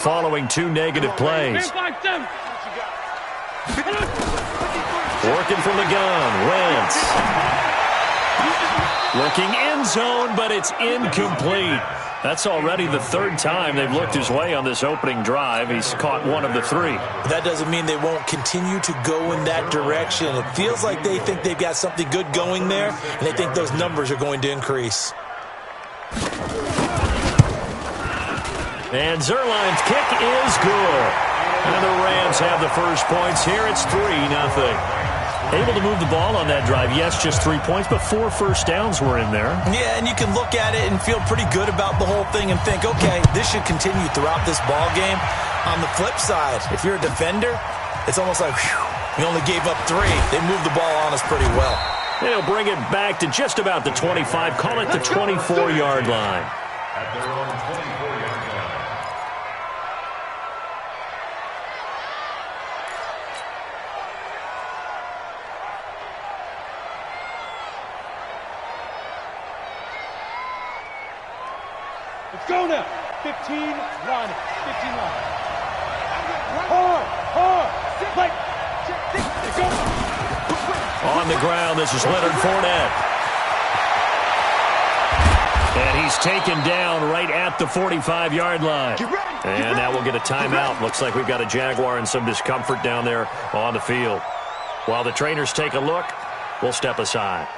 following 2 negative plays. Working from the gun, Wentz. Looking end zone, but it's incomplete. That's already the 3rd time they've looked his way on this opening drive. He's caught 1 of the 3. That doesn't mean they won't continue to go in that direction. It feels like they think they've got something good going there, and they think those numbers are going to increase. And Zerline's kick is good. And the Rams have the first points here. It's 3-0. Able to move the ball on that drive. Yes, just 3 points, but 4 first downs were in there. Yeah, and you can look at it and feel pretty good about the whole thing and think, okay, this should continue throughout this ball game. On the flip side, if you're a defender, it's almost like, whew, we only gave up 3. They moved the ball on us pretty well. They'll bring it back to just about the 25. Call it the 24-yard line. At their own 24-yard line. Let's go now. 15, run. 15, run. Hard. Like, go. On the ground, this is Leonard Fournette. And he's taken down right at the 45-yard line. And now we'll get a timeout. Looks like we've got a Jaguar and some discomfort down there on the field. While the trainers take a look, we'll step aside.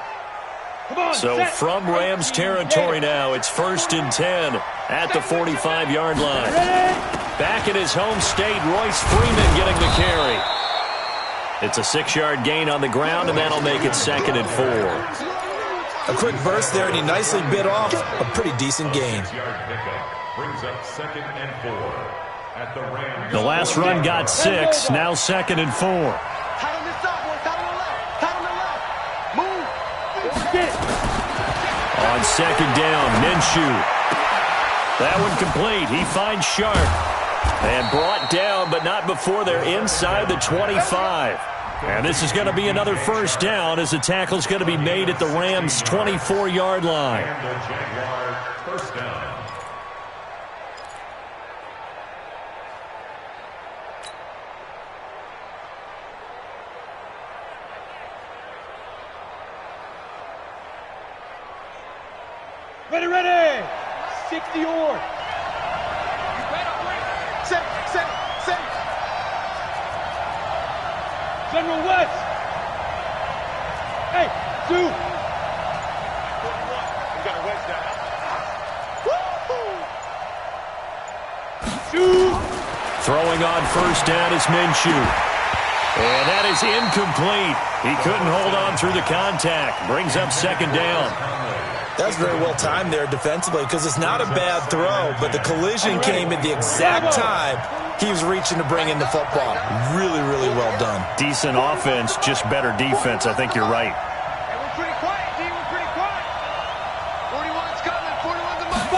So from Rams territory now, it's 1st and 10 at the 45-yard line. Back in his home state, Royce Freeman getting the carry. It's a 6-yard gain on the ground, and that'll make it 2nd and 4. A quick burst there, and he nicely bit off a pretty decent gain. Brings up 2nd and 4 at the Rams. The last run got 6, now 2nd and 4. On 2nd down, Minshew. That one complete. He finds Sharp. And brought down, but not before they're inside the 25. And this is going to be another first down as the tackle's going to be made at the Rams' 24-yard line. And the Jaguar first down. Ready. 60-yard. Set. General West. Hey, Sue. We got a wedge down. Sue. Throwing on first down is Minshew. And that is incomplete. He couldn't hold on through the contact. Brings up 2nd down. That was very well timed there defensively because it's not a bad throw, but the collision came at the exact time he was reaching to bring in the football. Really, really well done. Decent offense, just better defense. I think you're right. Hey, we're pretty quiet, D. We're pretty quiet. 41's coming. 41's a must.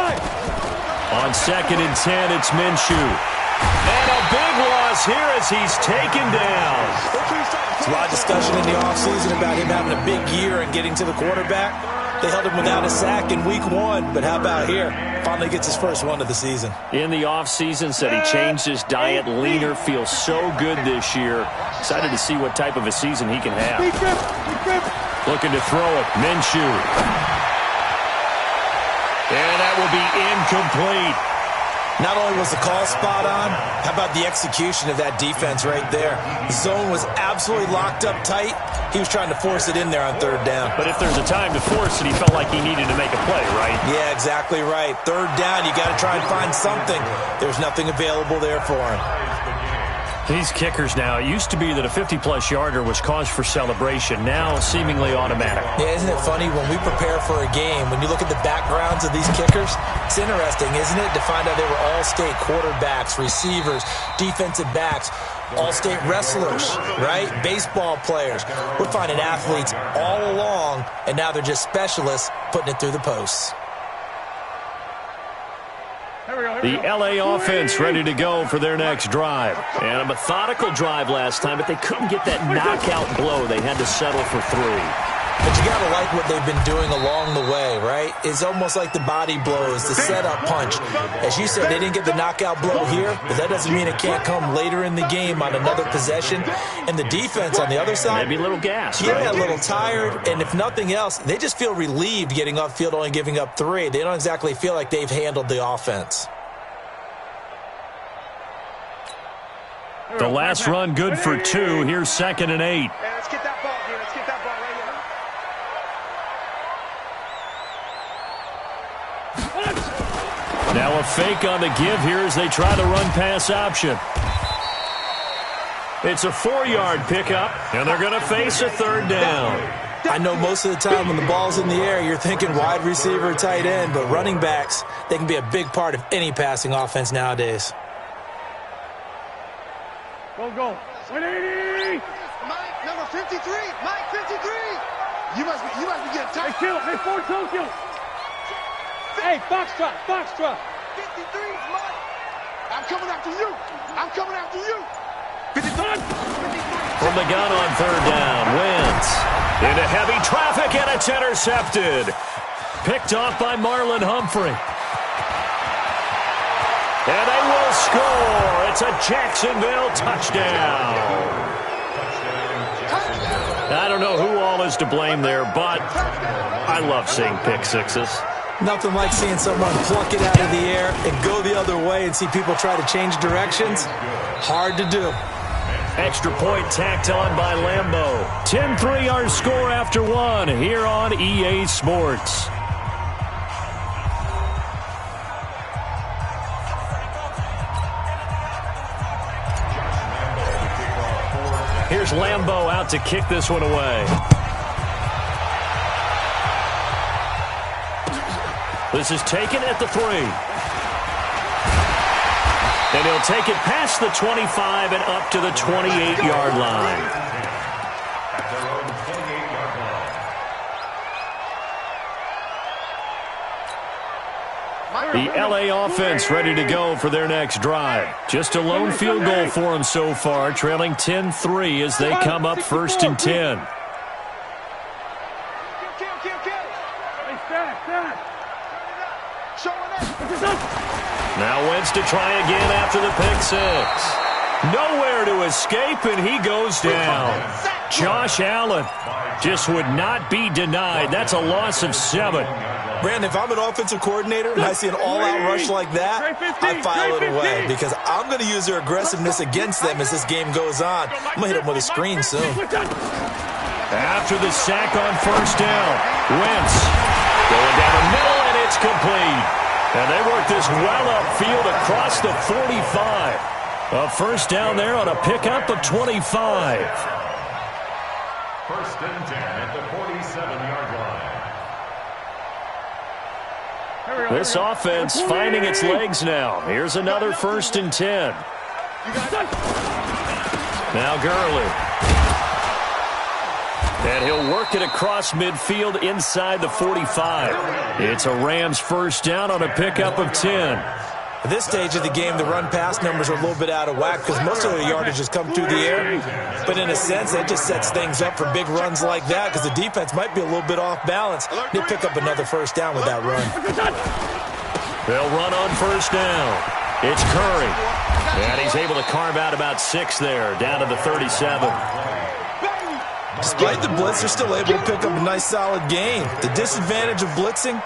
On 2nd and 10, it's Minshew. And a big loss here as he's taken down. There's a lot of discussion in the offseason about him having a big year and getting to the quarterback. They held him without a sack in week 1, but how about here? Finally gets his first one of the season. In the offseason, said he changed his diet, leaner, feels so good this year. Excited to see what type of a season he can have. Looking to throw it, Minshew. And that will be incomplete. Not only was the call spot on, how about the execution of that defense right there? The zone was absolutely locked up tight. He was trying to force it in there on 3rd down. But if there's a time to force it, he felt like he needed to make a play, right? Yeah, exactly right. 3rd down, you got to try and find something. There's nothing available there for him. These kickers now, it used to be that a 50-plus yarder was cause for celebration. Now, seemingly automatic. Yeah, isn't it funny when we prepare for a game, when you look at the backgrounds of these kickers, it's interesting, isn't it, to find out they were all-state quarterbacks, receivers, defensive backs, all-state wrestlers, right? Baseball players. We're finding athletes all along, and now they're just specialists putting it through the posts. The L.A. offense ready to go for their next drive. And a methodical drive last time, but they couldn't get that knockout blow. They had to settle for 3. But you got to like what they've been doing along the way, right? It's almost like the body blows, the setup punch. As you said, they didn't get the knockout blow here, but that doesn't mean it can't come later in the game on another possession. And the defense on the other side, maybe a little gas. Yeah, right? A little tired. And if nothing else, they just feel relieved getting upfield, only giving up 3. They don't exactly feel like they've handled the offense. The last run good for 2. Here's 2nd and 8. Hey, let's get that ball, dude. Let's get that ball right here. Now a fake on the give here as they try the run-pass option. It's a 4-yard pickup, and they're going to face a 3rd down. I know most of the time when the ball's in the air, you're thinking wide receiver, tight end, but running backs, they can be a big part of any passing offense nowadays. Go. 180. Mike, number 53. Mike, 53. You must be getting tired. Hey, kill. Hey, Ford Tokyo. Hey, Foxtrot. 53's Mike. I'm coming after you. 53. From the gun on 3rd down, Wentz into heavy traffic, and it's intercepted. Picked off by Marlon Humphrey. And they will score. It's a Jacksonville touchdown. I don't know who all is to blame there, but I love seeing pick sixes. Nothing like seeing someone pluck it out of the air and go the other way and see people try to change directions. Hard to do. Extra point tacked on by Lambeau. 10-3 our score after 1 here on EA Sports. Here's Lambeau out to kick this one away. This is taken at the 3. And he'll take it past the 25 and up to the 28-yard line. The LA offense ready to go for their next drive. Just a lone field goal for them so far, trailing 10-3 as they come up 1st and 10. Now Wentz to try again after the pick 6. Nowhere to escape, and he goes down. Josh Allen just would not be denied. That's a loss of 7. Brandon, if I'm an offensive coordinator and I see an all-out rush like that, I file it away because I'm going to use their aggressiveness against them as this game goes on. I'm going to hit them with a screen soon. After the sack on 1st down, Wentz going down the middle, and it's complete. And they work this well upfield across the 45. A 1st down there on a pickup of 25. 1st and 10 at the 47-yard line. This offense finding its legs now. Here's another 1st and 10. Now Gurley. And he'll work it across midfield inside the 45. It's a Rams 1st down on a pickup of 10. At this stage of the game, the run-pass numbers are a little bit out of whack because most of the yardage has come through the air. But in a sense, that just sets things up for big runs like that because the defense might be a little bit off balance. They pick up another 1st down with that run. They'll run on 1st down. It's Curry. And he's able to carve out about 6 there, down to the 37. Despite the blitz, they're still able to pick up a nice, solid gain. The disadvantage of blitzing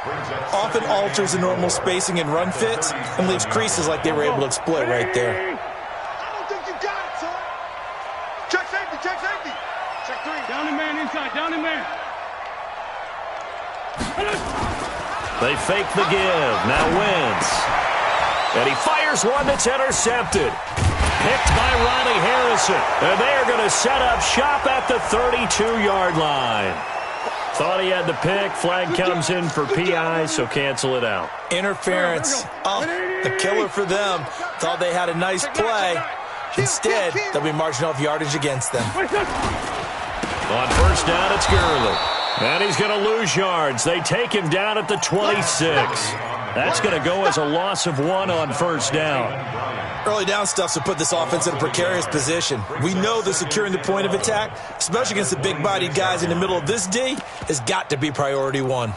often alters the normal spacing and run fits and leaves creases like they were able to exploit right there. I don't think you got it, son. Check safety. Check 3. Down and man inside. They fake the give. Now Wentz. And he fires one that's intercepted. Picked by Ronnie Harrison. And they are going to set up shop at the 32-yard line. Thought he had the pick. Flag comes in for PI, so cancel it out. Interference. Oh, the killer for them. Thought they had a nice play. Instead, they'll be marching off yardage against them. On 1st down, it's Gurley. And he's going to lose yards. They take him down at the 26. That's going to go as a loss of 1 on first down. Early down stuff to put this offense in a precarious position. We know that securing the point of attack, especially against the big-bodied guys in the middle of this D, has got to be priority 1.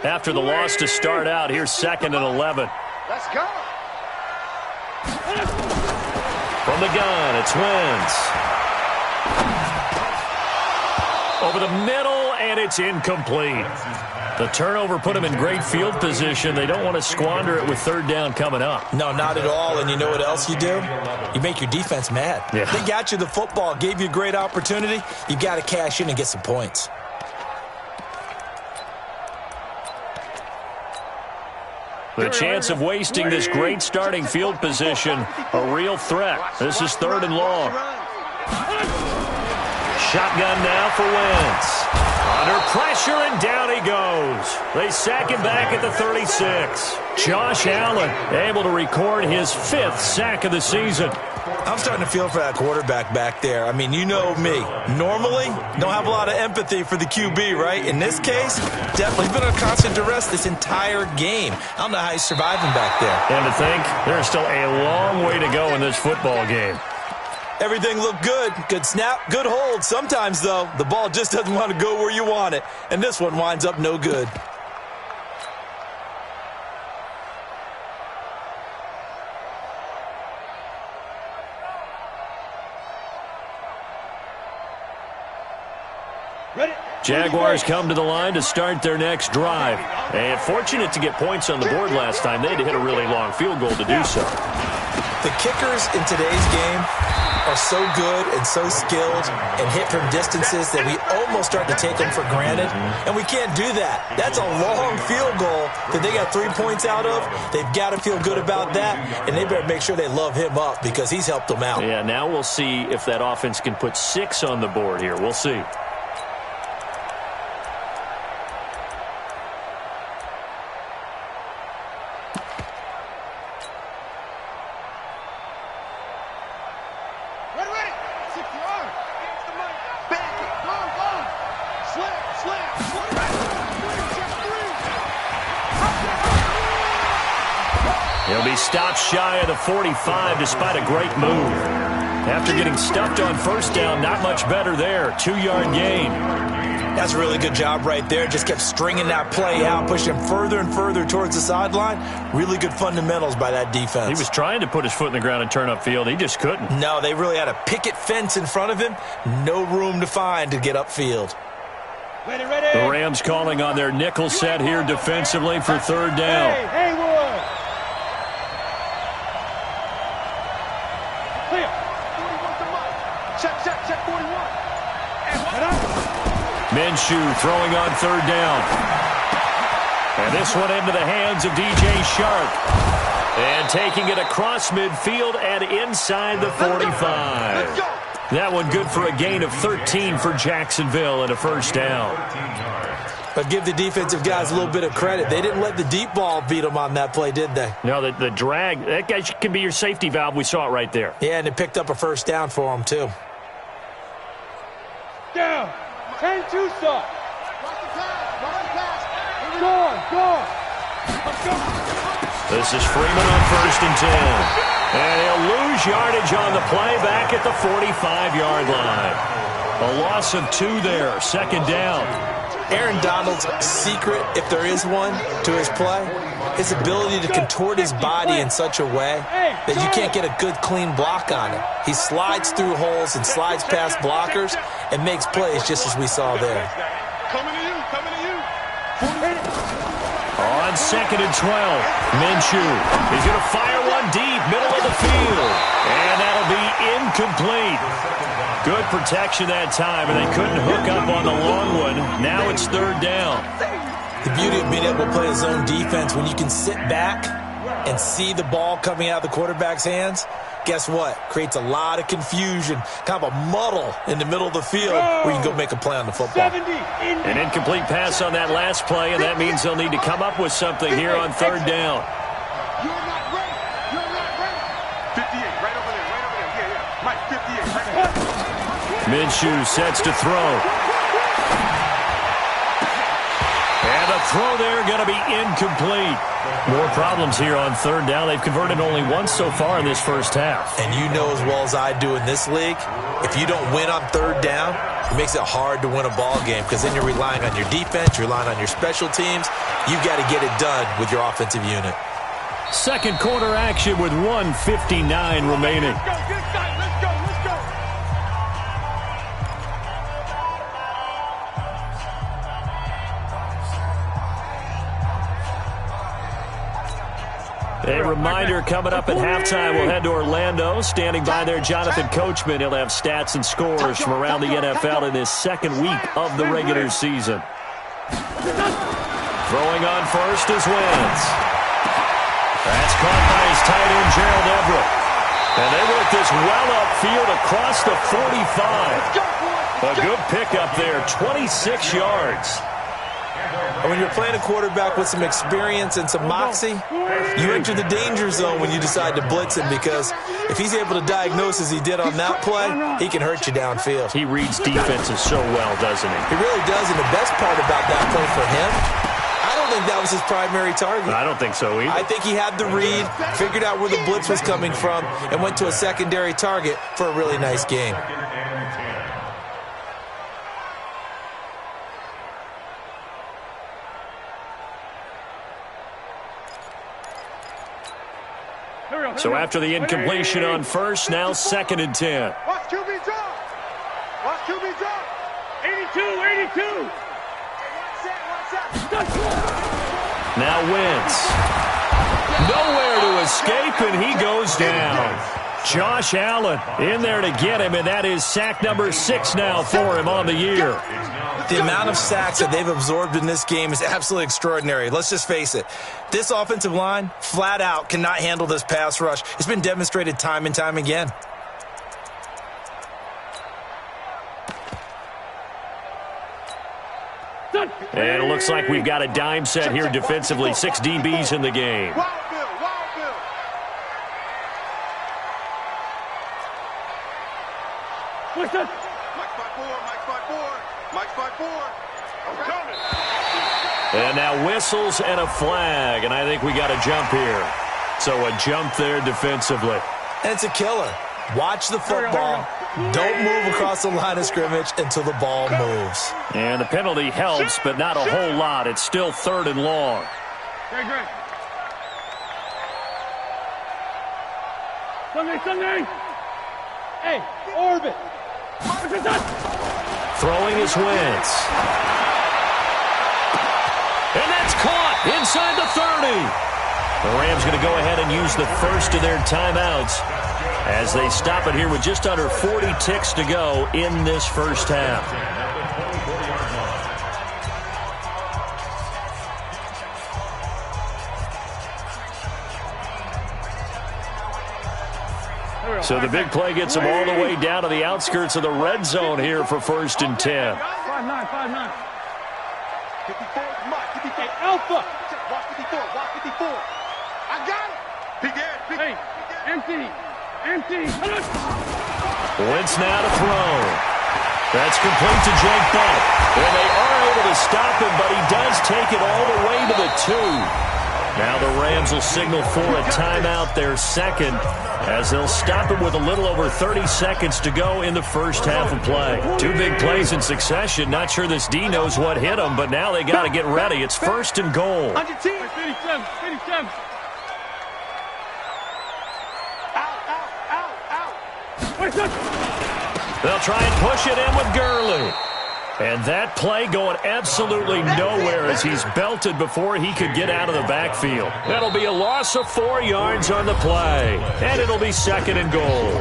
After the loss to start out, here's 2nd and 11. Let's go. From the gun, it's Wentz. Over the middle, and it's incomplete. The turnover put them in great field position. They don't want to squander it with 3rd down coming up. No, not at all. And you know what else you do? You make your defense mad. Yeah. They got you the football, gave you a great opportunity. You got to cash in and get some points. The chance of wasting this great starting field position, a real threat. This is 3rd and long. Shotgun now for Wentz. Under pressure, and down he goes. They sack him back at the 36. Josh Allen able to record his 5th sack of the season. I'm starting to feel for that quarterback back there. I mean, you know me. Normally, don't have a lot of empathy for the QB, right? In this case, definitely been under constant duress this entire game. I don't know how he's surviving back there. And to think, there's still a long way to go in this football game. Everything looked good. Good snap, good hold. Sometimes, though, the ball just doesn't want to go where you want it. And this one winds up no good. Jaguars come to the line to start their next drive. And fortunate to get points on the board last time. They had to hit a really long field goal to do so. The kickers in today's game are so good and so skilled and hit from distances that we almost start to take them for granted. And we can't do that. That's a long field goal that they got 3 points out of. They've got to feel good about that, and they better make sure they love him up because he's helped them out. Yeah, now we'll see if that offense can put 6 on the board here. We'll see. He'll be stopped shy of the 45 despite a great move. After getting stuffed on first down, not much better there. 2-yard gain. That's a really good job right there. Just kept stringing that play out, pushing him further and further towards the sideline. Really good fundamentals by that defense. He was trying to put his foot in the ground and turn upfield. He just couldn't. No, they really had a picket fence in front of him. No room to find to get upfield. Ready, ready. The Rams calling on their nickel set here defensively for 3rd down. Hey, Haywood. Clear. 41 to Mike. Check 41. Minshew throwing on 3rd down. And this one into the hands of DJ Shark. And taking it across midfield and inside the 45. That one good for a gain of 13 for Jacksonville and a 1st down. But give the defensive guys a little bit of credit. They didn't let the deep ball beat them on that play, did they? No, the drag, that guy can be your safety valve. We saw it right there. Yeah, and it picked up a 1st down for them, too. Down. 10-2 stop. Go. This is Freeman on 1st and 10. And he'll lose yardage on the play back at the 45-yard line. A loss of 2 there, 2nd down. Aaron Donald's secret, if there is one, to his play, his ability to contort his body in such a way that you can't get a good, clean block on it. He slides through holes and slides past blockers and makes plays just as we saw there. Coming to you. On 2nd and 12, Minshew. He's going to fire one deep, middle of the field. And that'll be incomplete. Good protection that time, and they couldn't hook up on the long one. Now it's 3rd down. The beauty of being able to play a zone defense when you can sit back and see the ball coming out of the quarterback's hands, guess what? Creates a lot of confusion, kind of a muddle in the middle of the field where you can go make a play on the football. An incomplete pass on that last play, and that means they'll need to come up with something here on 3rd down. You're not ready. 58, right over there. Yeah. Mike, 58, right there. Minshew sets to throw. throw there going to be incomplete. More problems here on third down. They've converted only once so far in this first half. And you know as well as I do in this league, if you don't win on third down, it makes it hard to win a ball game because then you're relying on your defense, you're relying on your special teams. You've got to get it done with your offensive unit. Second quarter action with 1:59 remaining. Let's go, let's go, let's go. A reminder coming up at halftime, we'll head to Orlando. Standing by there, Jonathan Coachman. He'll have stats and scores from around the NFL in this second week of the regular season. Throwing on first is Wentz. That's caught by his tight end, Gerald Everett. And they work this well upfield across the 45. A good pickup there, 26 yards. And when you're playing a quarterback with some experience and some moxie, you enter the danger zone when you decide to blitz him because if he's able to diagnose as he did on that play, he can hurt you downfield. He reads defenses so well, doesn't he? He really does, and the best part about that play for him, I don't think that was his primary target. I don't think so either. I think he had the read, figured out where the blitz was coming from, and went to a secondary target for a really nice game. So after the incompletion on first, now 2nd and 10. Watch QB drop. Watch QB drop. 82. Now Wentz. Nowhere to escape, and he goes down. Josh Allen in there to get him, and that is sack number 6 now for him on the year. The amount of sacks that they've absorbed in this game is absolutely extraordinary. Let's just face it. This offensive line, flat out, cannot handle this pass rush. It's been demonstrated time and time again. And it looks like we've got a dime set here defensively. 6 DBs in the game. What's that? Mike's 5-4. I'm coming. And now whistles and a flag, and I think we got a jump here. So a jump there defensively. And it's a killer. Watch the football. Don't move across the line of scrimmage until the ball moves. And the penalty helps, but not a whole lot. It's still 3rd and long. Great. Sunday. Hey, orbit. Throwing is Wentz. And that's caught inside the 30. The Rams going to go ahead and use the first of their timeouts as they stop it here with just under 40 ticks to go in this first half. So the big play gets them all the way down to the outskirts of the red zone here for 1st and 10. 5-9. 54, Mike. Alpha. Watch 54. I got it. Hey, empty. Wentz now to throw. That's complete to Jake Butt. And they are able to stop him, but he does take it all the way to the 2. Now the Rams will signal for a timeout, their second, as they'll stop him with a little over 30 seconds to go in the first half of play. 2 big plays in succession. Not sure this D knows what hit him, but now they got to get ready. It's 1st and goal. 57. Out. They'll try and push it in with Gurley. And that play going absolutely nowhere as he's belted before he could get out of the backfield. That'll be a loss of 4 yards on the play. And it'll be 2nd and goal.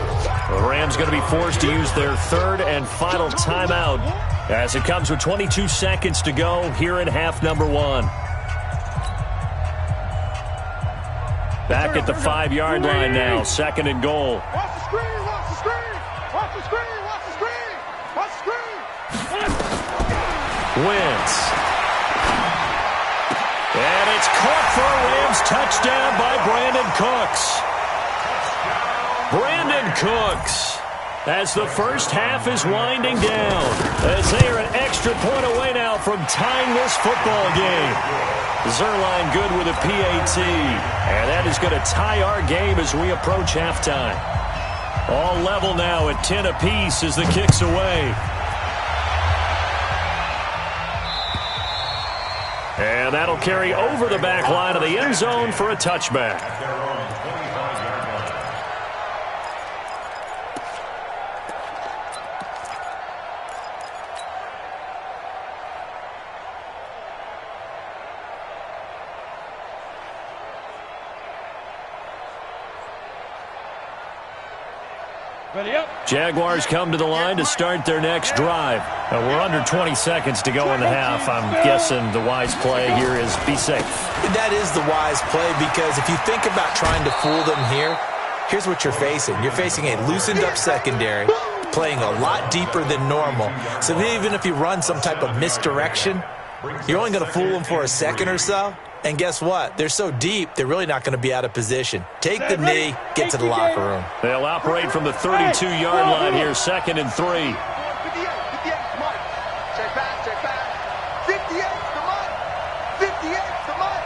The Rams going to be forced to use their 3rd and final timeout as it comes with 22 seconds to go here in half number 1. Back at the 5-yard line now, 2nd and goal. Watch the screen. Wentz. And it's caught for a Rams touchdown by Brandon Cooks. as the first half is winding down. As they are an extra point away now from tying this football game. Zerline good with a PAT. And that is going to tie our game as we approach halftime. All level now at 10 apiece as the kick's away. And that'll carry over the back line of the end zone for a touchback. Jaguars come to the line to start their next drive. We're under 20 seconds to go in the half. I'm guessing the wise play here is be safe. That is the wise play, because if you think about trying to fool them here, here's what you're facing. You're facing a loosened up secondary, playing a lot deeper than normal. So even if you run some type of misdirection, you're only going to fool them for a second or so. And guess what? They're so deep, they're really not going to be out of position. Take the knee, get to the locker room. They'll operate from the 32-yard line here, 2nd and 3. 58, come on. Check back. 58, come on. 58, come on.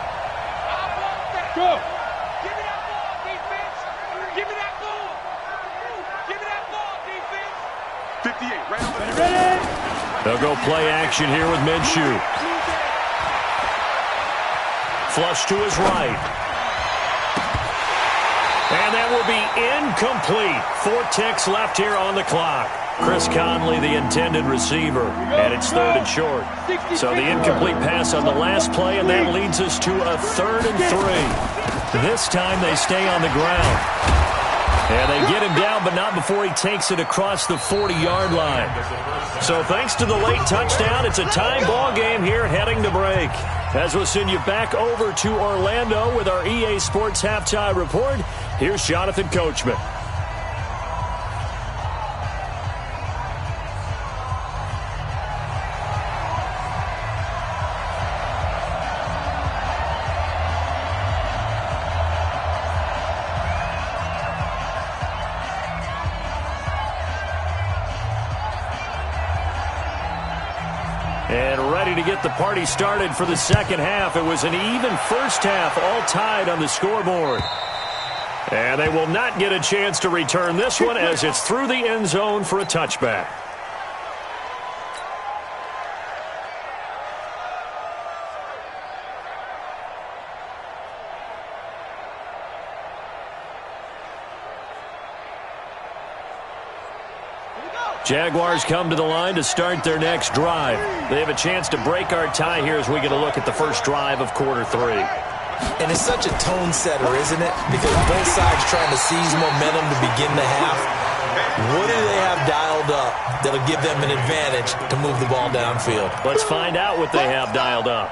Go. Give me that ball, defense. Give me that ball. Give me that ball, defense. 58, right over there. Ready? They'll go play action here with Minshew. Flush to his right. And that will be incomplete. 4 ticks left here on the clock. Chris Conley, the intended receiver. And it's 3rd and short. So the incomplete pass on the last play, and that leads us to a 3rd and 3. This time they stay on the ground. And they get him down, but not before he takes it across the 40-yard line. So thanks to the late touchdown, it's a tie ball game here heading to break. As we'll send you back over to Orlando with our EA Sports Halftime Report, here's Jonathan Coachman. And ready to get the party started for the second half. It was an even first half, all tied on the scoreboard. And they will not get a chance to return this one as it's through the end zone for a touchback. Jaguars come to the line to start their next drive. They have a chance to break our tie here as we get a look at the first drive of quarter 3. And it's such a tone setter, isn't it? Because both sides trying to seize momentum to begin the half. What do they have dialed up that'll give them an advantage to move the ball downfield? Let's find out what they have dialed up.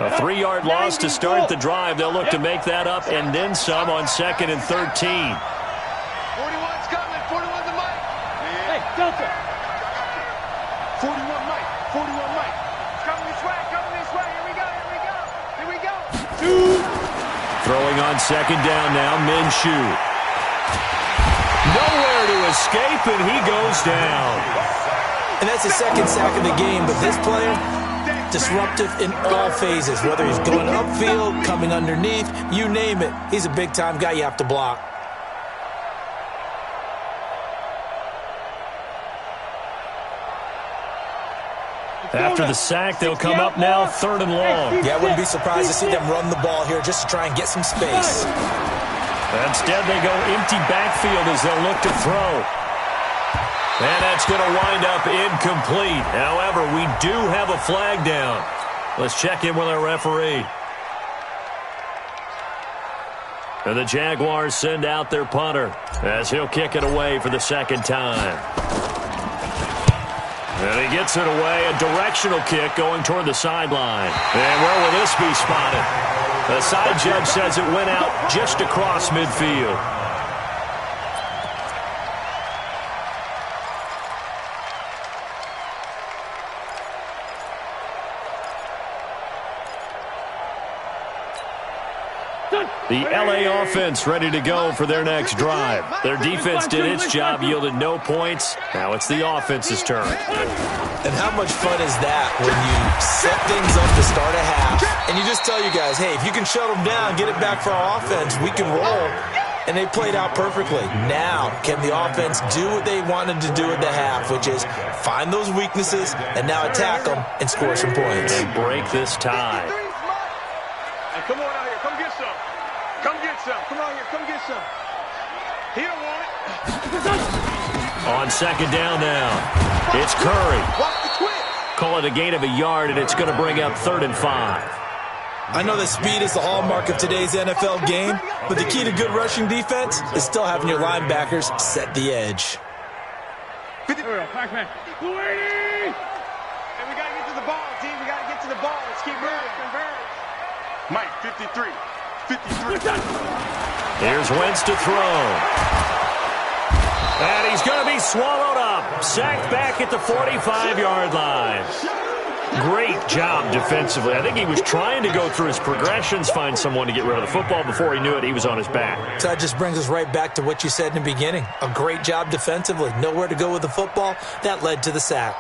A 3-yard loss to start the drive. They'll look to make that up and then some on 2nd and 13. 41's coming. 41's the mic. Hey, Delta. 41 mic. 41 mic. Coming this way. Coming this way. Here we go. Here we go. Here we go. Throwing on 2nd down now, Minshew. Nowhere to escape, and he goes down. And that's the second sack of the game, but this player, disruptive in all phases, whether he's going upfield, coming underneath, you name it. He's a big-time guy you have to block. After the sack, they'll come up now 3rd and long. Yeah, I wouldn't be surprised to see them run the ball here just to try and get some space. Instead, they go empty backfield as they'll look to throw. And that's going to wind up incomplete. However, we do have a flag down. Let's check in with our referee. And the Jaguars send out their punter as he'll kick it away for the second time. And he gets it away, a directional kick going toward the sideline. And where will this be spotted? The side judge says it went out just across midfield. The LA offense ready to go for their next drive. Their defense did its job, yielded no points. Now it's the offense's turn. And how much fun is that when you set things up to start a half, and you just tell you guys, hey, if you can shut them down, get it back for our offense, we can roll. And they played out perfectly. Now, can the offense do what they wanted to do at the half, which is find those weaknesses and now attack them and score some points. And break this tie. Hey, come on out here. Come get some. Come get some. Come on here. Come get some. He don't want it. On second down now, it's Curry. Watch the twist. Call it a gain of a yard, and it's going to bring up 3rd and 5. I know that speed is the hallmark of today's NFL game, but the key to good rushing defense is still having your linebackers set the edge. Hey, we got to get to the ball, team. We got to get to the ball. Let's keep moving. Mike, 53. 53. Here's Wentz to throw. And he's going to be swallowed up. Sacked back at the 45-yard line. Great job defensively. I think he was trying to go through his progressions, find someone to get rid of the football. Before he knew it, he was on his back. So that just brings us right back to what you said in the beginning. A great job defensively. Nowhere to go with the football. That led to the sack.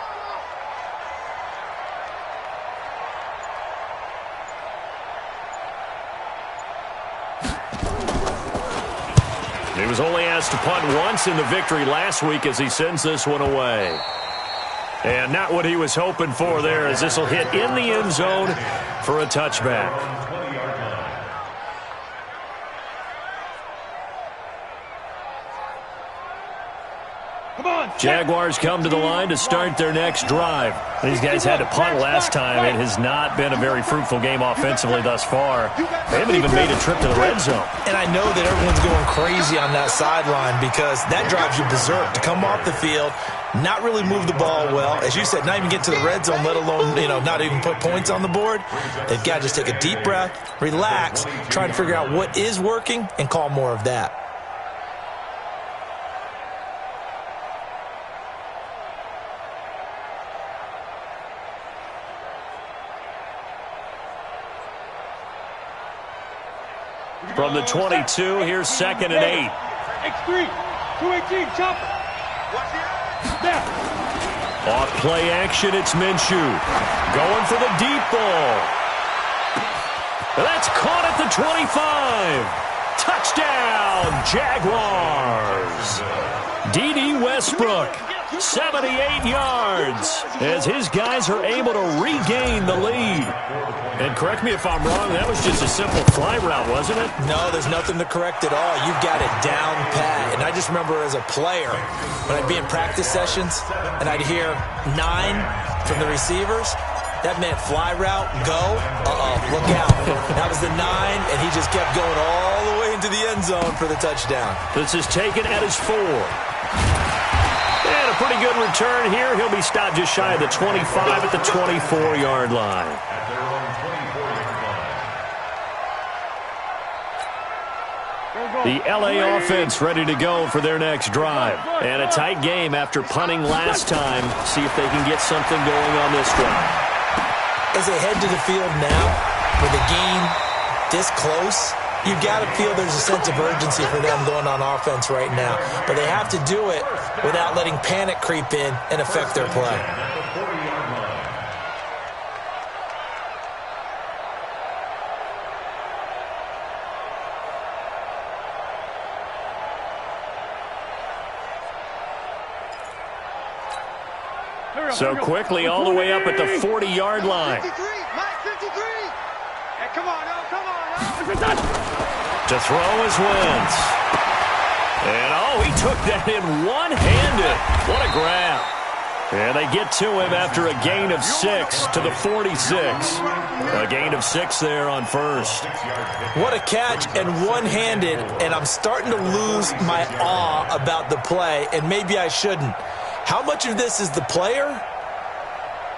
He was only asked to punt once in the victory last week as he sends this one away. And not what he was hoping for there, as this will hit in the end zone for a touchback. Jaguars come to the line to start their next drive. These guys had to punt last time. It has not been a very fruitful game offensively thus far. They haven't even made a trip to the red zone. And I know that everyone's going crazy on that sideline because that drives you berserk to come off the field, not really move the ball well. As you said, not even get to the red zone, let alone, not even put points on the board. They've got to just take a deep breath, relax, try to figure out what is working, and call more of that. From the 22, here's 2nd and 8. X3, 218, chopper. There. Off play action, it's Minshew. Going for the deep ball. That's caught at the 25. Touchdown, Jaguars. D.D. Westbrook, 78 yards, as his guys are able to regain the lead. And correct me if I'm wrong, that was just a simple fly route, wasn't it? No, there's nothing to correct at all. You've got it down pat. And I just remember as a player, when I'd be in practice sessions and I'd hear 9 from the receivers, that meant fly route, go, look out. That was the 9, and he just kept going all the way into the end zone for the touchdown. This is taken at his 4. And a pretty good return here. He'll be stopped just shy of the 25 at the 24-yard line. The LA offense ready to go for their next drive. And a tight game after punting last time. See if they can get something going on this drive. As they head to the field now, with the game this close, you've got to feel there's a sense of urgency for them going on offense right now. But they have to do it without letting panic creep in and affect their play. So quickly all the way up at the 40-yard line. 53, Mike, 53. Hey, come on, To throw is Wentz. And, he took that in one-handed. What a grab. And they get to him after a gain of 6 to the 46. A gain of 6 there on first. What a catch and one-handed, and I'm starting to lose my awe about the play, and maybe I shouldn't. How much of this is the player?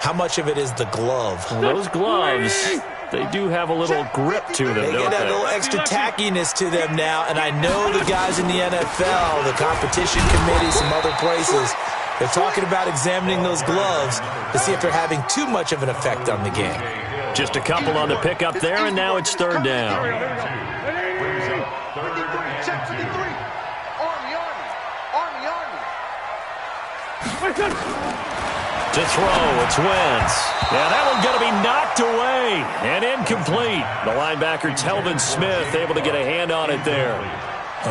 How much of it is the glove? Well, those gloves, they do have a little grip to them, They don't get they? a little extra tackiness to them now, and I know the guys in the NFL, the competition committee, some other places, they're talking about examining those gloves to see if they're having too much of an effect on the game. Just a couple on the pickup there, and now it's 3rd down. To throw, it's Wentz. Yeah, that one's going to be knocked away and incomplete. The linebacker, Telvin Smith, able to get a hand on it there.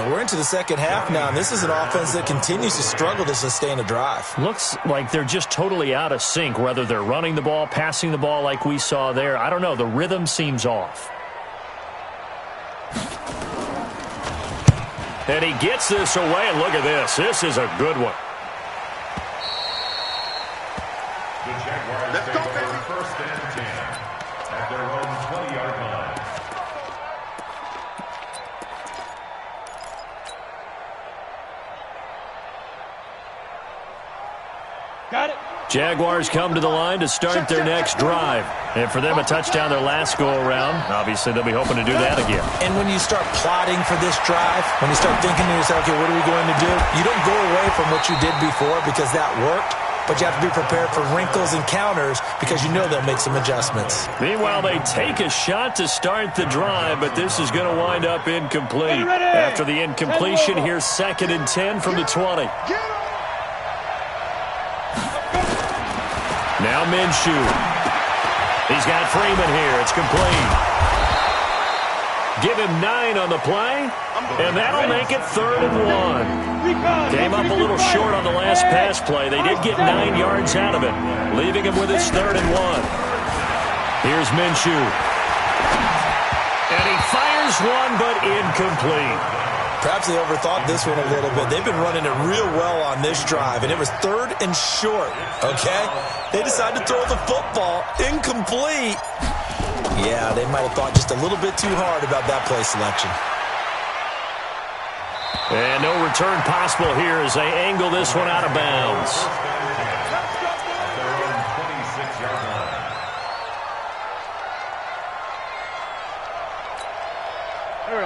We're into the second half now, and this is an offense that continues to struggle to sustain a drive. Looks like they're just totally out of sync, whether they're running the ball, passing the ball like we saw there. I don't know. The rhythm seems off. And he gets this away, and look at this. This is a good one. The Jaguars take over first and 10 at their own 20-yard line. Got it. Jaguars come to the line to start their next drive. And for them, a touchdown their last go-around. Obviously, they'll be hoping to do that again. And when you start plotting for this drive, when you start thinking to yourself, okay, what are we going to do? You don't go away from what you did before because that worked, but you have to be prepared for wrinkles and counters because you know they'll make some adjustments. Meanwhile, they take a shot to start the drive, but this is going to wind up incomplete. After the incompletion, here's 2nd and 10 from the 20. Now Minshew. He's got Freeman here. It's complete. Give him 9 on the play, and that'll make it 3rd and 1. Came up a little short on the last pass play. They did get 9 yards out of it, leaving him with his 3rd and 1. Here's Minshew. And he fires one, but incomplete. Perhaps they overthought this one a little bit. They've been running it real well on this drive, and it was 3rd and short, okay? They decided to throw the football incomplete. Yeah, they might have thought just a little bit too hard about that play selection. And no return possible here as they angle this one out of bounds. At their own 26-yard line.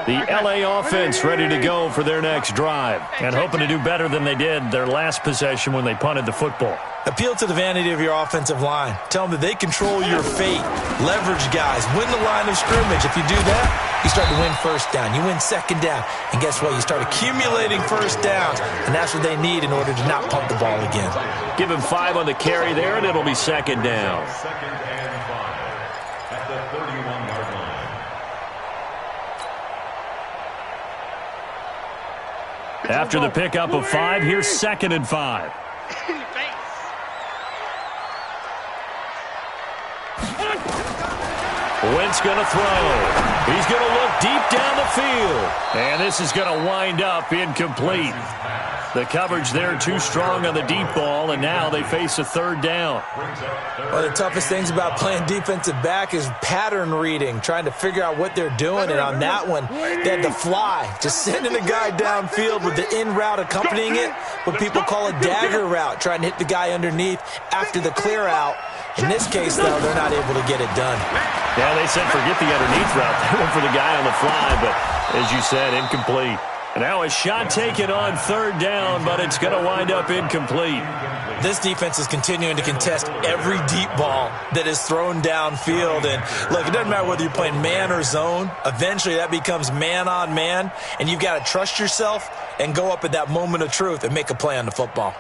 The LA offense ready to go for their next drive and hoping to do better than they did their last possession when they punted the football. Appeal to the vanity of your offensive line. Tell them that they control your fate. Leverage guys. Win the line of scrimmage. If you do that, you start to win first down. You win second down. And guess what? You start accumulating first downs. And that's what they need in order to not punt the ball again. Give him 5 on the carry there, and it'll be 2nd down. 2nd and 5 at the 31-yard line. After the pickup of 5, here's 2nd and 5. Wentz going to throw. He's going to look deep down the field. And this is going to wind up incomplete. The coverage there too strong on the deep ball, and now they face a 3rd down. One of the toughest things about playing defensive back is pattern reading, trying to figure out what they're doing. And on that one, they had the fly, just sending a guy downfield with the in route accompanying it, what people call a dagger route, trying to hit the guy underneath after the clear out. In this case, though, they're not able to get it done. Yeah, they said forget the underneath route. They went for the guy on the fly, but as you said, incomplete. Now a shot taken on 3rd down, but it's going to wind up incomplete. This defense is continuing to contest every deep ball that is thrown downfield. And look, it doesn't matter whether you're playing man or zone. Eventually that becomes man on man, and you've got to trust yourself and go up at that moment of truth and make a play on the football.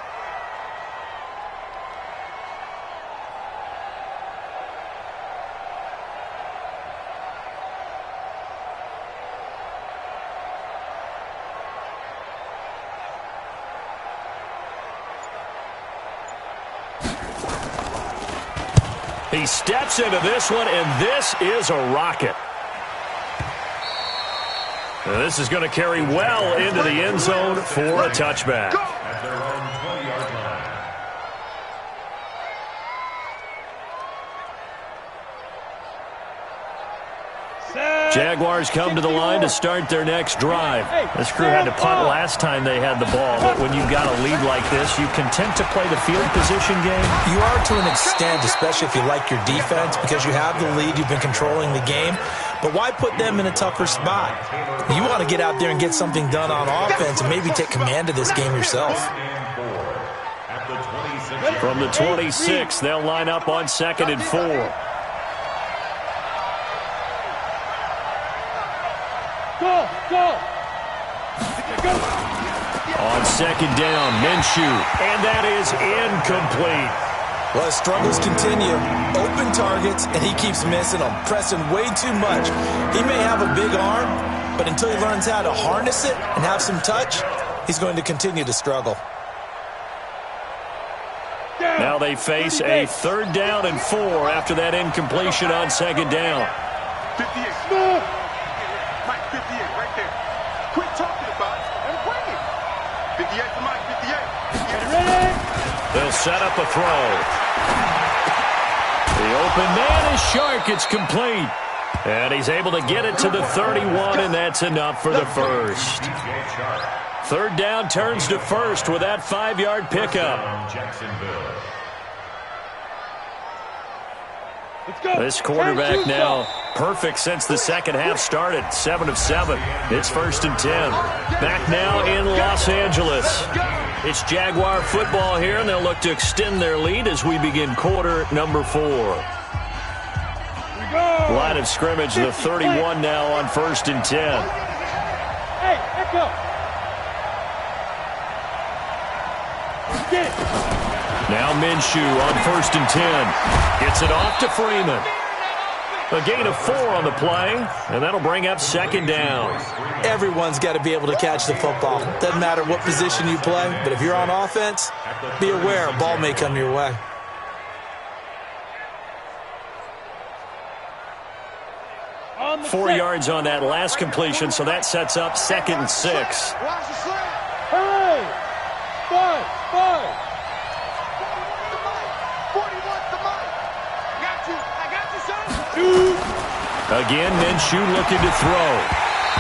He steps into this one, and this is a rocket. And this is going to carry well into the end zone for a touchback. At their own 20-yard line. Jaguars come to the line to start their next drive. This crew had to punt last time they had the ball, but when you've got a lead like this, you content to play the field position game? You are to an extent, especially if you like your defense, because you have the lead, you've been controlling the game. But why put them in a tougher spot? You want to get out there and get something done on offense and maybe take command of this game yourself. From the 26, they'll line up on 2nd and 4. Go! On second down, Minshew, and that is incomplete. Well, his struggles continue. Open targets, and he keeps missing them, pressing way too much. He may have a big arm, but until he learns how to harness it and have some touch, he's going to continue to struggle. Now they face a 3rd down and 4 after that incompletion on second down. 58. Mike, 58 right there. Quit talking about it and bring it. 58 to Mike, 58. Get ready. They'll set up a throw. The open man is Shark. It's complete. And he's able to get it to the 31, and that's enough for the first. 3rd down turns to first with that 5-yard pickup. This quarterback now perfect since the second half started. 7 of 7. It's 1st and 10. Back now in Los Angeles. It's Jaguar football here, and they'll look to extend their lead as we begin quarter number 4. Line of scrimmage, the 31 now on 1st and 10. Hey, Echo. Now Minshew on 1st and 10. Gets it off to Freeman. A gain of 4 on the play, and that'll bring up 2nd down. Everyone's got to be able to catch the football. Doesn't matter what position you play, but if you're on offense, be aware a ball may come your way. On the 4 set. yards on that last completion, so that sets up 2nd and 6. Watch the slant. Hurry. 5. 41 to Mike. I got you, son. Again, Minshew looking to throw.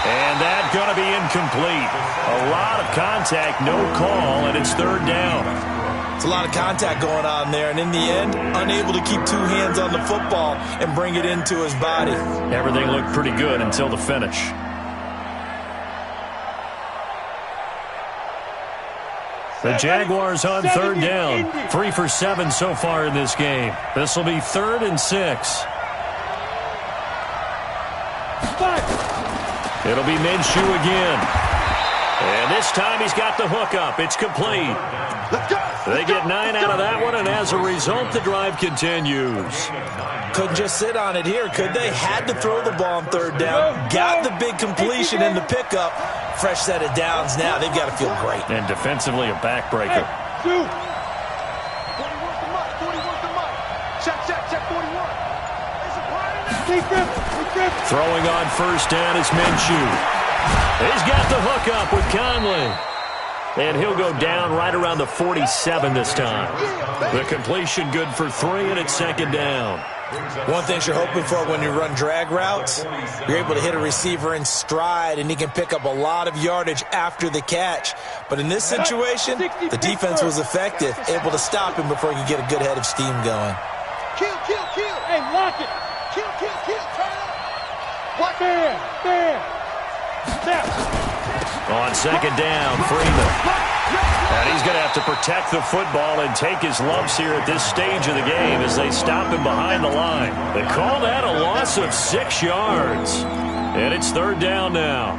And that's going to be incomplete. A lot of contact, no call, and it's 3rd down. It's a lot of contact going on there, and in the end, unable to keep 2 hands on the football and bring it into his body. Everything looked pretty good until the finish. The Jaguars on 3rd down. 3 for 7 so far in this game. This will be 3rd and 6. It'll be Minshew again. And this time he's got the hook up. It's complete. They get 9 out of that one, and as a result, the drive continues. Couldn't just sit on it here, could they? Had to throw the ball on 3rd down. Got the big completion in the pickup. Fresh set of downs now. They've got to feel great. And defensively, a backbreaker. Hey, 41 to Mike. 41 to Mike. Check 41. Throwing on 1st down is Minshew. He's got the hook up with Conley. And he'll go down right around the 47 this time. The completion good for 3, and it's 2nd down. One thing you're hoping for when you run drag routes, you're able to hit a receiver in stride, and he can pick up a lot of yardage after the catch. But in this situation, the defense was effective, able to stop him before he could get a good head of steam going. Kill. Hey, lock it. Kill. Turn up. What? Bam. Snap. On 2nd down, Freeman. And he's going to have to protect the football and take his lumps here at this stage of the game as they stop him behind the line. They call that a loss of 6 yards. And it's 3rd down now.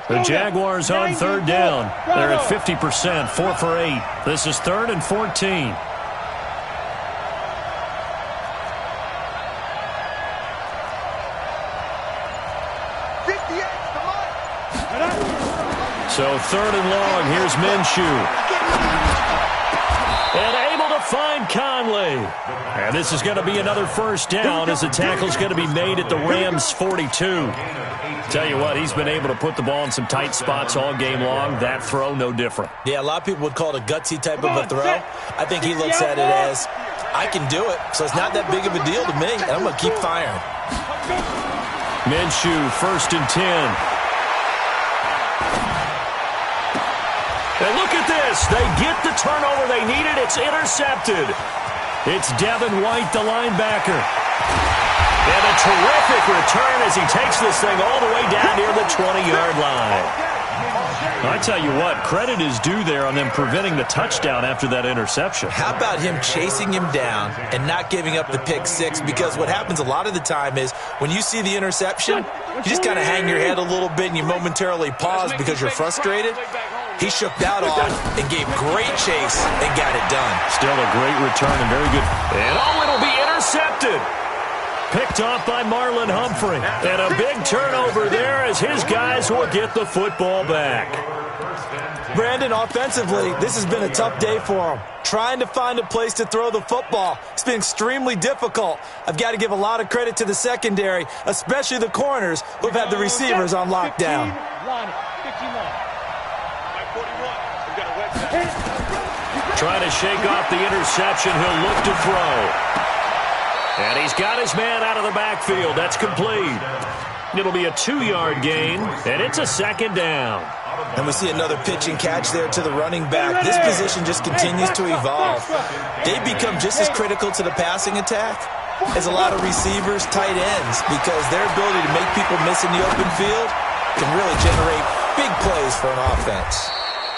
The Jaguars on 3rd down. They're at 50%, 4 for 8. This is 3rd and 14. So 3rd and long, here's Minshew. And able to find Conley. And this is going to be another 1st down as the tackle's going to be made at the Rams' 42. Tell you what, he's been able to put the ball in some tight spots all game long. That throw, no different. Yeah, a lot of people would call it a gutsy type of a throw. I think he looks at it as, I can do it, so it's not that big of a deal to me, and I'm going to keep firing. Minshew, 1st and 10. And look at this. They get the turnover they needed. It's intercepted. It's Devin White, the linebacker. And a terrific return as he takes this thing all the way down near the 20-yard line. I tell you what, credit is due there on them preventing the touchdown after that interception. How about him chasing him down and not giving up the pick six? Because what happens a lot of the time is when you see the interception, you just kind of hang your head a little bit and you momentarily pause because you're frustrated. He shook that off and gave great chase and got it done. Still a great return and very good. And it'll be intercepted. Picked off by Marlon Humphrey. And a big turnover there as his guys will get the football back. Brandon, offensively, this has been a tough day for him. Trying to find a place to throw the football. It's been extremely difficult. I've got to give a lot of credit to the secondary, especially the corners who've had the receivers on lockdown. Trying to shake off the interception. He'll look to throw. And he's got his man out of the backfield. That's complete. It'll be a 2-yard gain, and it's a second down. And we see another pitch and catch there to the running back. This position just continues to evolve. They become just as critical to the passing attack as a lot of receivers, tight ends, because their ability to make people miss in the open field can really generate big plays for an offense.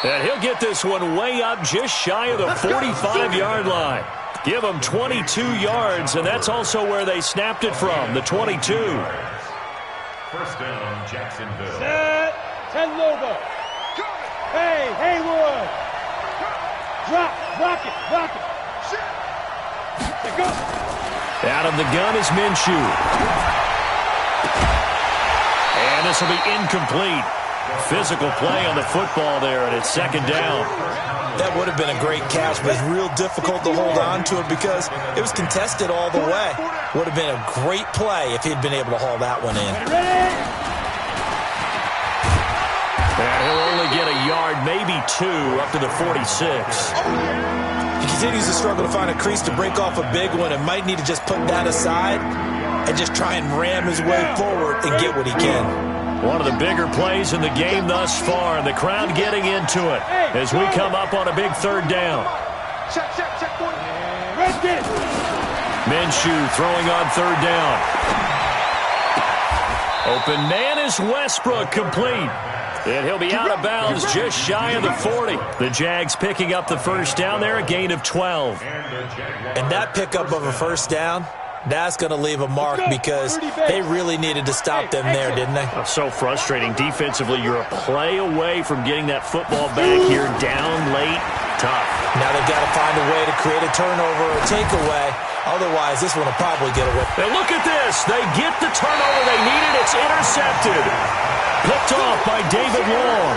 And he'll get this one way up just shy of the 45-yard line. Give them 22 yards, and that's also where they snapped it from, the 22. First down, Jacksonville. Set. 10 Lobo. Hey, Haywood. Block it. Go. Out of the gun is Minshew. And this will be incomplete. Physical play on the football there, and it's second down. That would have been a great catch, but it's real difficult to hold on to it because it was contested all the way. Would have been a great play if he'd been able to haul that one in. And he'll only get a yard, maybe 2, up to the 46. He continues to struggle to find a crease to break off a big one and might need to just put that aside and just try and ram his way forward and get what he can. One of the bigger plays in the game thus far, and the crowd getting into it as we come up on a big third down. Minshew throwing on third down. Open man is Westbrook, complete. And he'll be out of bounds just shy of the 40. The Jags picking up the first down there, a gain of 12. And that pickup of a first down, that's going to leave a mark because they really needed to stop them there, didn't they? So frustrating. Defensively, you're a play away from getting that football back here, down late, tough. Now they've got to find a way to create a turnover or a takeaway. Otherwise, this one will probably get away. And look at this. They get the turnover they needed. It's intercepted. Picked off by David Long.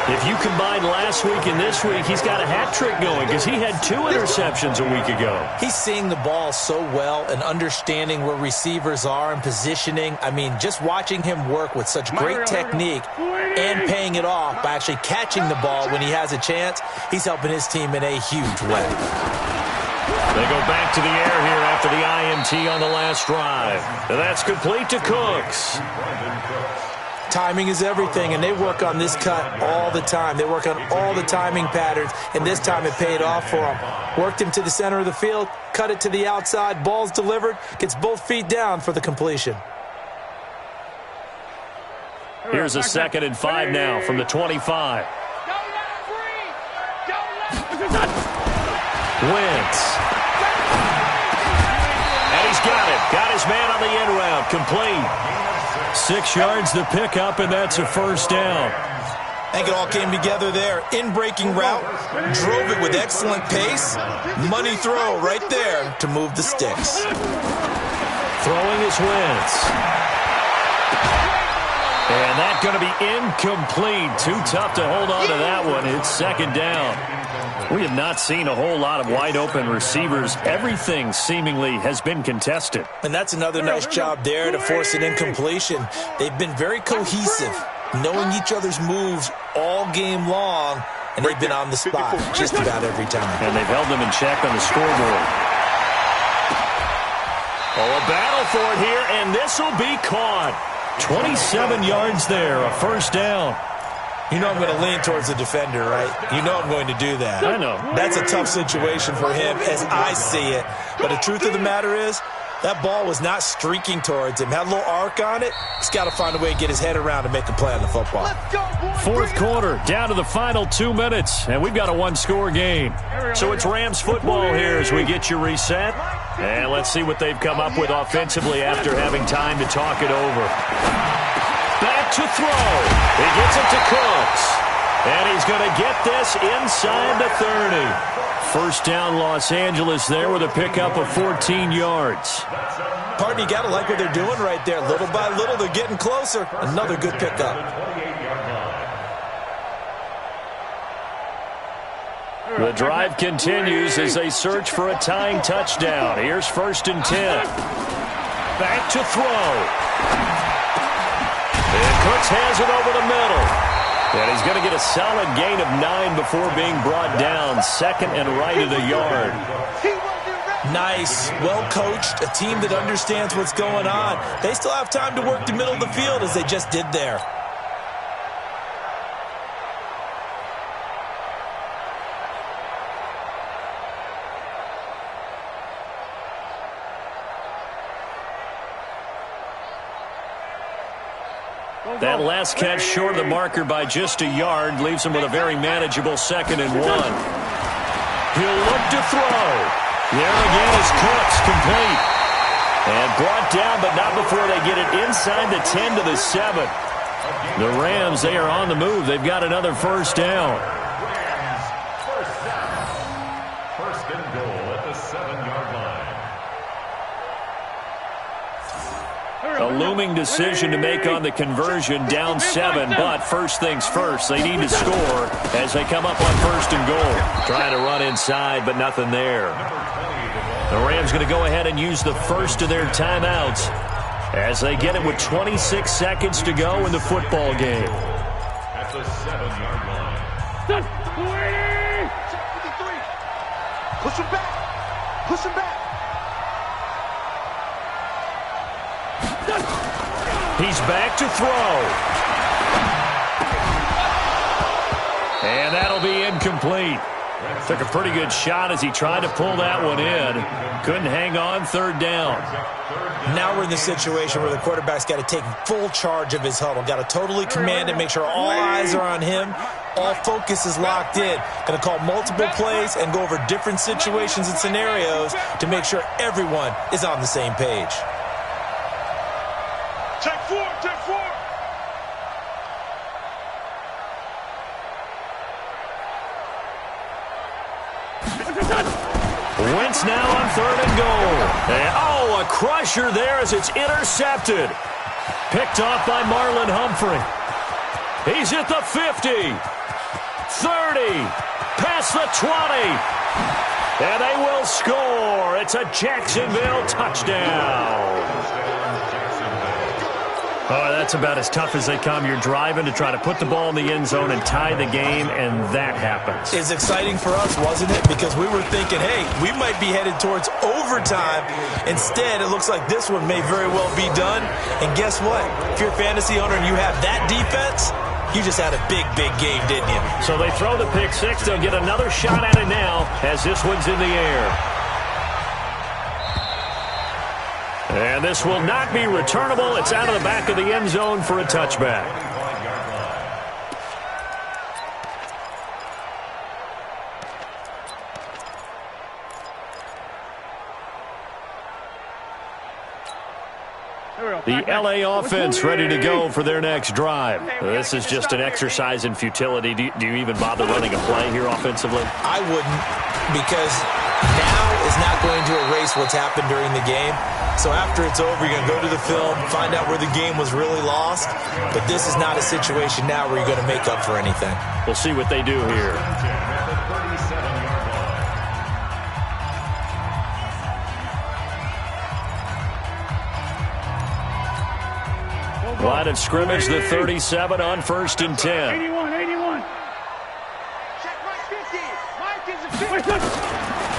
If you combine last week and this week, he's got a hat trick going because he had 2 interceptions a week ago. He's seeing the ball so well and understanding where receivers are and positioning. I mean, just watching him work with such great technique and paying it off by actually catching the ball when he has a chance, he's helping his team in a huge way. They go back to the air here after the IMT on the last drive. And that's complete to Cooks. Timing is everything, and they work on this cut all the time. They work on all the timing patterns, and this time it paid off for them. Worked him to the center of the field, cut it to the outside, ball's delivered, gets both feet down for the completion. Here's a 2nd and 5 now from the 25. Wentz. And he's got it. Got his man on the end route. Complete. 6 yards the pickup, and that's a first down. I think it all came together there. In-breaking route, drove it with excellent pace. Money throw right there to move the sticks. Throwing is Wentz. And that's going to be incomplete. Too tough to hold on to that one. It's second down. We have not seen a whole lot of wide-open receivers. Everything seemingly has been contested. And that's another nice job there to force an incompletion. They've been very cohesive, knowing each other's moves all game long, and they've been on the spot just about every time. And they've held them in check on the scoreboard. Oh, a battle for it here, and this will be caught. 27 yards there, a first down. You know I'm going to lean towards the defender, right? You know I'm going to do that. I know. That's a tough situation for him as I see it. But the truth of the matter is, That ball was not streaking towards him. Had a little arc on it. He's got to find a way to get his head around and make a play on the football. Let's go, boys. Fourth quarter, down to the final 2 minutes, and we've got a one-score game. So it's Rams football here as we get you reset. And let's see what they've come up with offensively after having time to talk it over. Back to throw. He gets it to Cooks. And he's going to get this inside the 30. First down, Los Angeles there with a pickup of 14 yards. Pardon, you got to like what they're doing right there. Little by little, they're getting closer. Another good pickup. The drive continues as they search for a tying touchdown. Here's 1st and 10. Back to throw. And Cooks has it over the middle. And he's going to get a solid gain of 9 before being brought down. 2nd and right at a yard. Nice, well-coached, a team that understands what's going on. They still have time to work the middle of the field as they just did there. That last catch short of the marker by just a yard leaves him with a very manageable 2nd and 1. He'll look to throw. There again is Cooks, complete. And brought down, but not before they get it inside the 10 to the 7. The Rams, they are on the move. They've got another first down. First and goal at the 7-yard line. A looming decision to make on the conversion, down 7, but first things first, they need to score as they come up on 1st and goal. Trying to run inside, but nothing there. The Rams going to go ahead and use the first of their timeouts as they get it with 26 seconds to go in the football game. At the 7-yard line. Push him back. Push him back. He's back to throw. And that'll be incomplete. Took a pretty good shot as he tried to pull that one in. Couldn't hang on, 3rd down. Now we're in the situation where the quarterback's got to take full charge of his huddle. Got to totally command it, make sure all eyes are on him. All focus is locked in. Going to call multiple plays and go over different situations and scenarios to make sure everyone is on the same page. Take 4, take 4. Wentz now on 3rd and goal. And, a crusher there as it's intercepted. Picked off by Marlon Humphrey. He's at the 50, 30, past the 20. And they will score. It's a Jacksonville touchdown. Oh, that's about as tough as they come. You're driving to try to put the ball in the end zone and tie the game, and that happens. It's exciting for us, wasn't it? Because we were thinking, hey, we might be headed towards overtime. Instead, it looks like this one may very well be done. And guess what? If you're a fantasy owner and you have that defense, you just had a big, big game, didn't you? So they throw the pick six. They'll get another shot at it now as this one's in the air. And this will not be returnable. It's out of the back of the end zone for a touchback. The LA offense ready to go for their next drive. This is just an exercise in futility. Do you even bother running a play here offensively? I wouldn't, because now is not going to erase what's happened during the game. So after it's over, you're going to go to the film, find out where the game was really lost. But this is not a situation now where you're going to make up for anything. We'll see what they do here. Line of scrimmage, the 37 on 1st and 10. 81. Check Mike 50. Mike is a 50.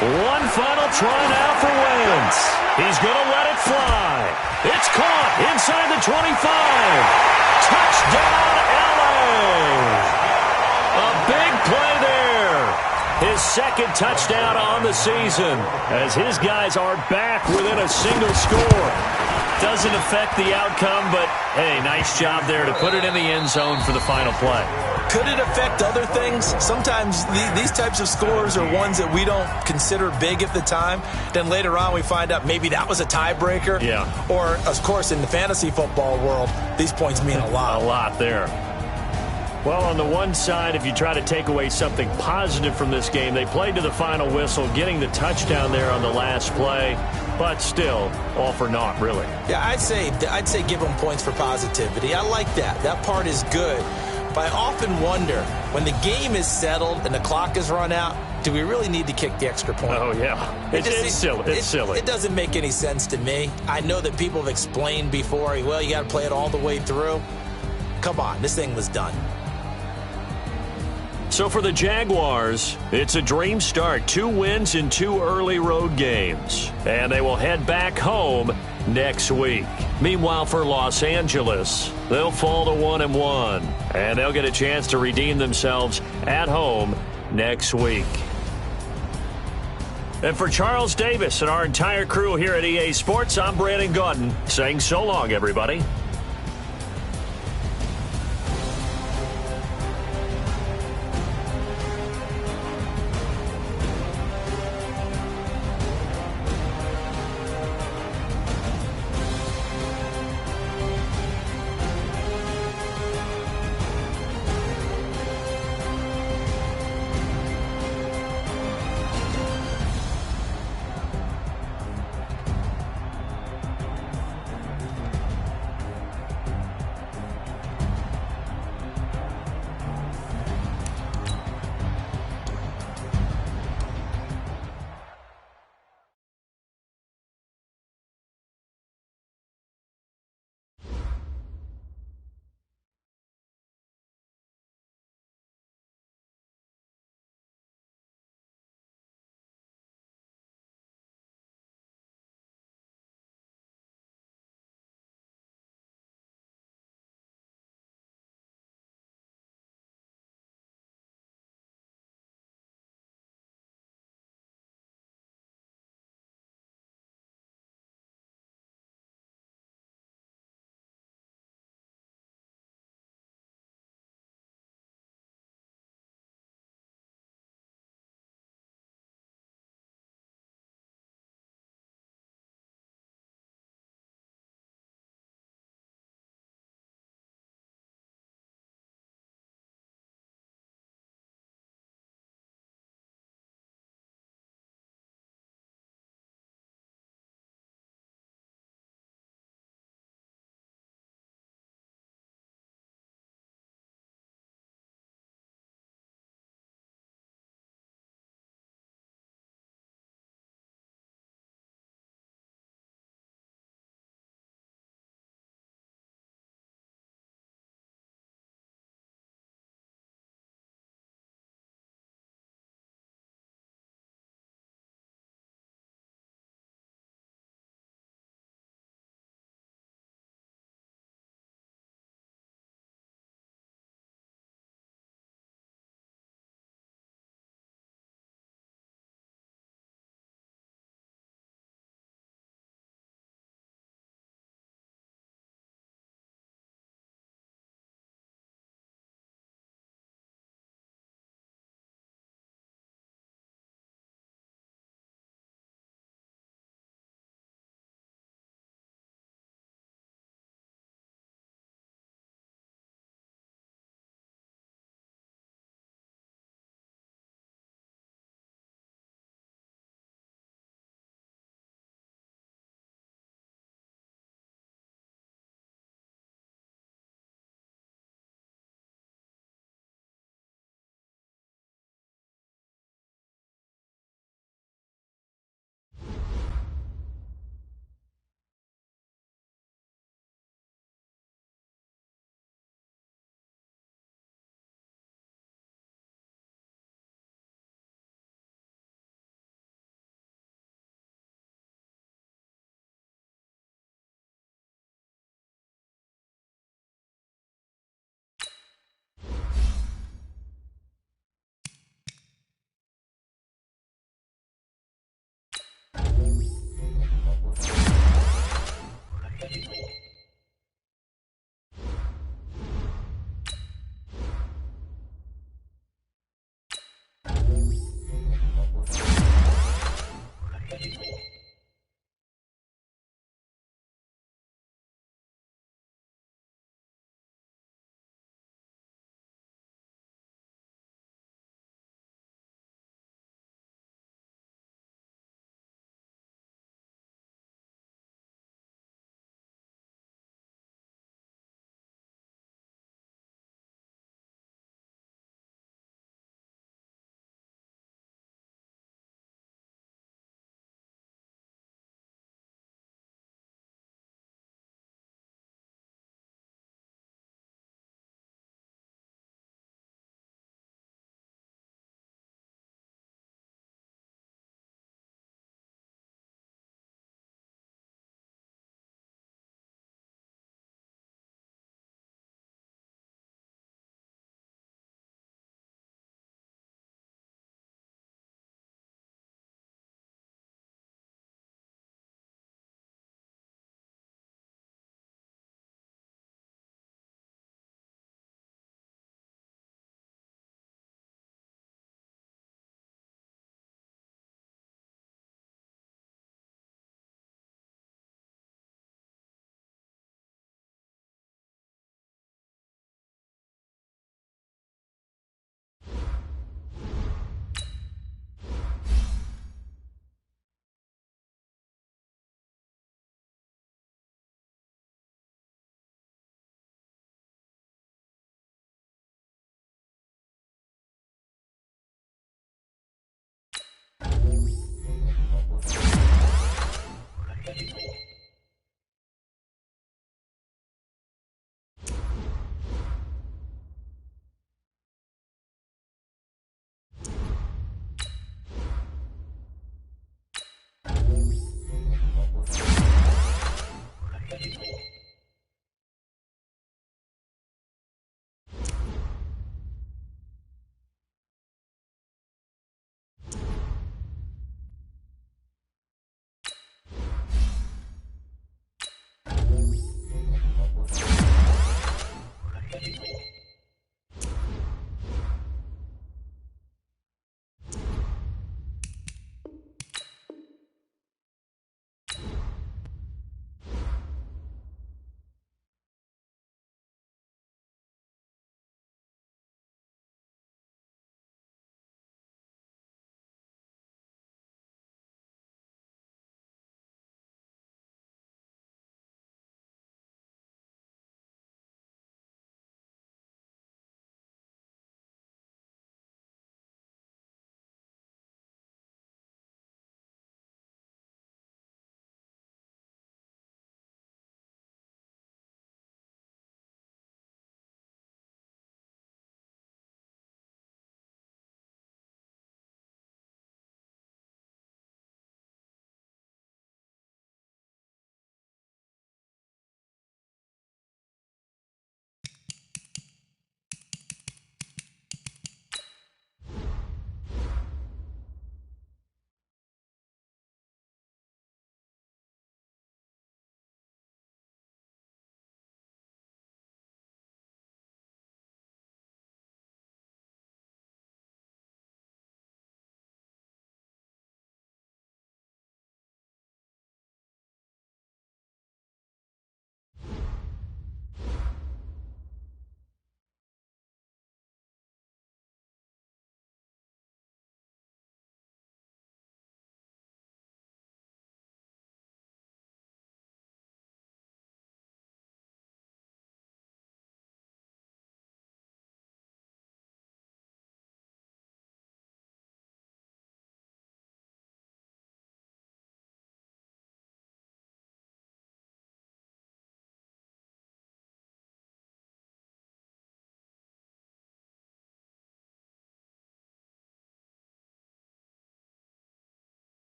One final try now for Wentz. He's going to let it fly. It's caught inside the 25. Touchdown, LA. A big play there. His second touchdown on the season as his guys are back within a single score. Doesn't affect the outcome, but, hey, nice job there to put it in the end zone for the final play. Could it affect other things? Sometimes these types of scores are ones that we don't consider big at the time. Then later on we find out maybe that was a tiebreaker. Yeah. Or, of course, in the fantasy football world, these points mean a lot. A lot there. Well, on the one side, if you try to take away something positive from this game, they played to the final whistle, getting the touchdown there on the last play, but still, all for naught, really. Yeah, I'd say give them points for positivity. I like that. That part is good. But I often wonder, when the game is settled and the clock is run out, do we really need to kick the extra point? Oh, yeah. It's silly. It's silly. It doesn't make any sense to me. I know that people have explained before, well, you got to play it all the way through. Come on, this thing was done. So for the Jaguars, it's a dream start. 2 wins in 2 early road games. And they will head back home next week. Meanwhile, for Los Angeles, they'll fall to 1-1. And they'll get a chance to redeem themselves at home next week. And for Charles Davis and our entire crew here at EA Sports, I'm Brandon Gaudin saying so long, everybody.